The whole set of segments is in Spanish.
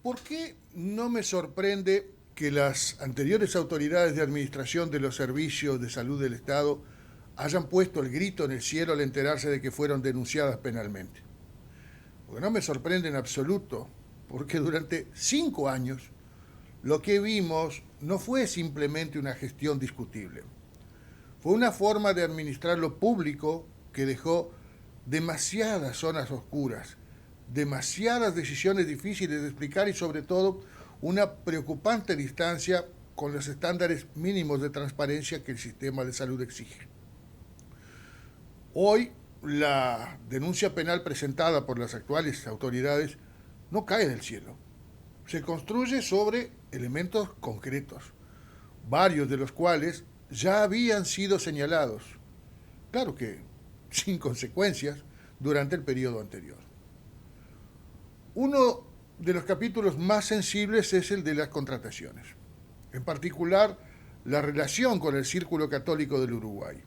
¿Por qué no me sorprende que las anteriores autoridades de administración de los servicios de salud del Estado hayan puesto el grito en el cielo al enterarse de que fueron denunciadas penalmente? Porque no me sorprende en absoluto, porque durante 5 años lo que vimos no fue simplemente una gestión discutible. Fue una forma de administrar lo público que dejó demasiadas zonas oscuras, demasiadas decisiones difíciles de explicar y sobre todo una preocupante distancia con los estándares mínimos de transparencia que el sistema de salud exige. Hoy la denuncia penal presentada por las actuales autoridades no cae del cielo. Se construye sobre elementos concretos, varios de los cuales ya habían sido señalados, claro que sin consecuencias, durante el periodo anterior. Uno de los capítulos más sensibles es el de las contrataciones, en particular la relación con el Círculo Católico del Uruguay.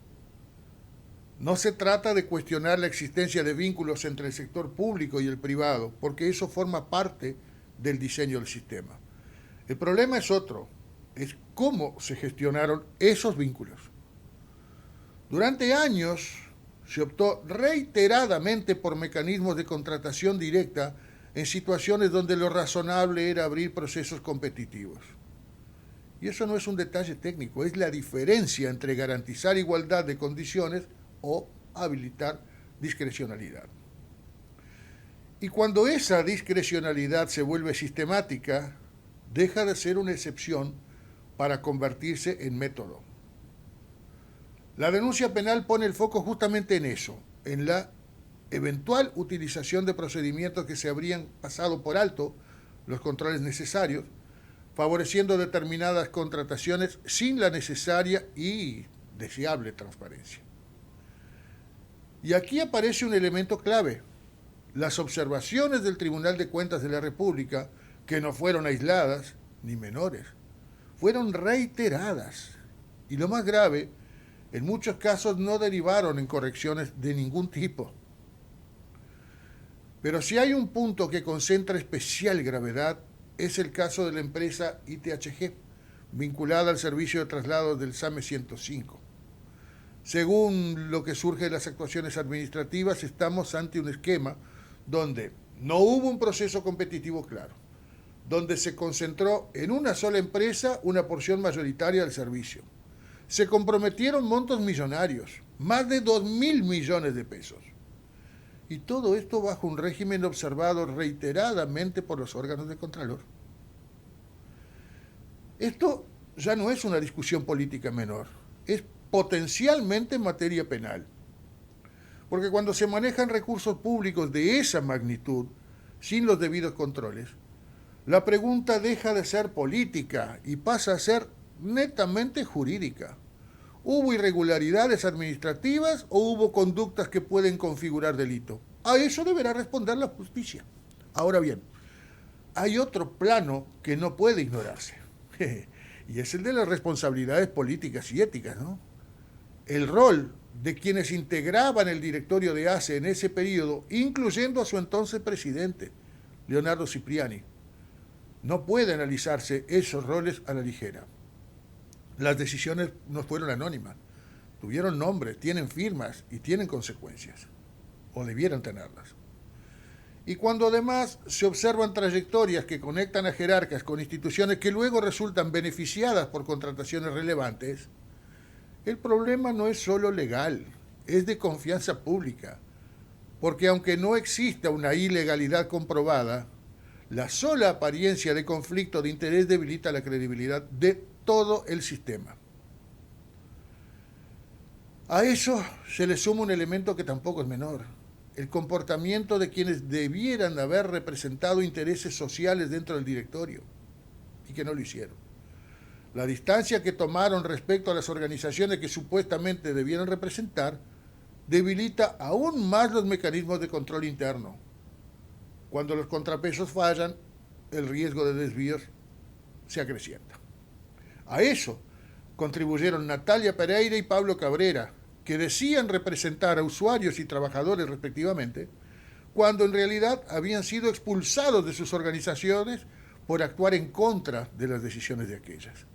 No se trata de cuestionar la existencia de vínculos entre el sector público y el privado, porque eso forma parte del diseño del sistema. El problema es otro, es cómo se gestionaron esos vínculos. Durante años se optó reiteradamente por mecanismos de contratación directa en situaciones donde lo razonable era abrir procesos competitivos. Y eso no es un detalle técnico, es la diferencia entre garantizar igualdad de condiciones o habilitar discrecionalidad. Y cuando esa discrecionalidad se vuelve sistemática, deja de ser una excepción para convertirse en método. La denuncia penal pone el foco justamente en eso, en la eventual utilización de procedimientos que se habrían pasado por alto los controles necesarios, favoreciendo determinadas contrataciones sin la necesaria y deseable transparencia. Y aquí aparece un elemento clave: las observaciones del Tribunal de Cuentas de la República, que no fueron aisladas ni menores, fueron reiteradas. Y lo más grave, en muchos casos no derivaron en correcciones de ningún tipo. Pero si hay un punto que concentra especial gravedad, es el caso de la empresa ITHG, vinculada al servicio de traslados del SAME 105. Según lo que surge de las actuaciones administrativas, estamos ante un esquema donde no hubo un proceso competitivo claro, donde se concentró en una sola empresa una porción mayoritaria del servicio. Se comprometieron montos millonarios, más de 2.000 millones de pesos. Y todo esto bajo un régimen observado reiteradamente por los órganos de Contralor. Esto ya no es una discusión política menor, es potencialmente materia penal. Porque cuando se manejan recursos públicos de esa magnitud, sin los debidos controles, la pregunta deja de ser política y pasa a ser netamente jurídica. ¿Hubo irregularidades administrativas o hubo conductas que pueden configurar delito? A eso deberá responder la justicia. Ahora bien, hay otro plano que no puede ignorarse, y es el de las responsabilidades políticas y éticas, ¿no? El rol de quienes integraban el directorio de ACE en ese periodo, incluyendo a su entonces presidente, Leonardo Cipriani. No puede analizarse esos roles a la ligera. Las decisiones no fueron anónimas, tuvieron nombre, tienen firmas y tienen consecuencias, o debieran tenerlas. Y cuando además se observan trayectorias que conectan a jerarcas con instituciones que luego resultan beneficiadas por contrataciones relevantes, el problema no es solo legal, es de confianza pública, porque aunque no exista una ilegalidad comprobada, la sola apariencia de conflicto de interés debilita la credibilidad de todo el sistema. A eso se le suma un elemento que tampoco es menor: el comportamiento de quienes debieran haber representado intereses sociales dentro del directorio y que no lo hicieron. La distancia que tomaron respecto a las organizaciones que supuestamente debieran representar debilita aún más los mecanismos de control interno. Cuando los contrapesos fallan, el riesgo de desvíos se acrecienta. A eso contribuyeron Natalia Pereira y Pablo Cabrera, que decían representar a usuarios y trabajadores respectivamente, cuando en realidad habían sido expulsados de sus organizaciones por actuar en contra de las decisiones de aquellas.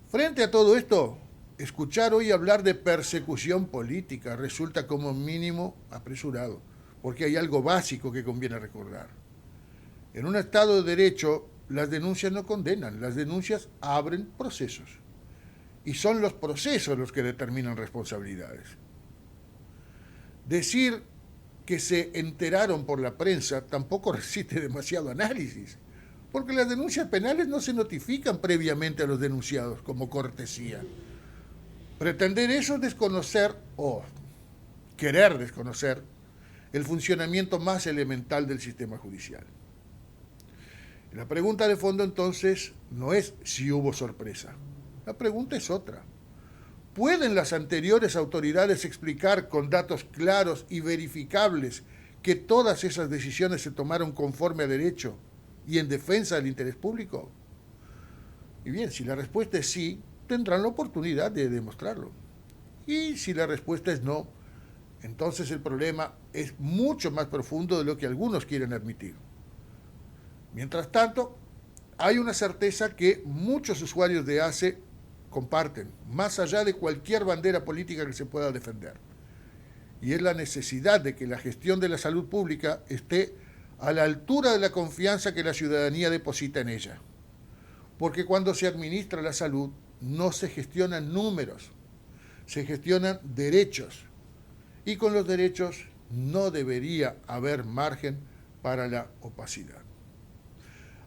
Frente a todo esto, escuchar hoy hablar de persecución política resulta como mínimo apresurado, porque hay algo básico que conviene recordar. En un Estado de Derecho, las denuncias no condenan, las denuncias abren procesos. Y son los procesos los que determinan responsabilidades. Decir que se enteraron por la prensa tampoco resiste demasiado análisis, porque las denuncias penales no se notifican previamente a los denunciados como cortesía. Pretender eso es desconocer o querer desconocer el funcionamiento más elemental del sistema judicial. La pregunta de fondo entonces no es si hubo sorpresa. La pregunta es otra. ¿Pueden las anteriores autoridades explicar con datos claros y verificables que todas esas decisiones se tomaron conforme a derecho y en defensa del interés público? Y bien, si la respuesta es sí, tendrán la oportunidad de demostrarlo. Y si la respuesta es no, entonces el problema es mucho más profundo de lo que algunos quieren admitir. Mientras tanto, hay una certeza que muchos usuarios de ACE comparten, más allá de cualquier bandera política que se pueda defender. Y es la necesidad de que la gestión de la salud pública esté a la altura de la confianza que la ciudadanía deposita en ella. Porque cuando se administra la salud, no se gestionan números, se gestionan derechos. Y con los derechos no debería haber margen para la opacidad.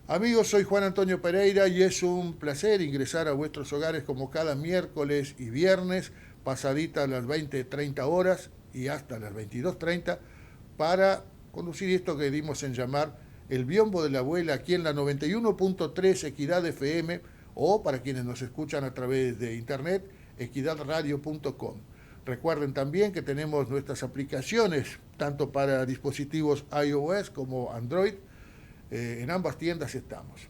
Amigos, soy Juan Antonio Pereira y es un placer ingresar a vuestros hogares como cada miércoles y viernes, pasaditas las 20:30 horas y hasta las 22:30, para conducir esto que dimos en llamar El Biombo de la Abuela aquí en la 91.3 Equidad FM, o para quienes nos escuchan a través de internet, equidadradio.com. Recuerden también que tenemos nuestras aplicaciones, tanto para dispositivos iOS como Android. En ambas tiendas estamos.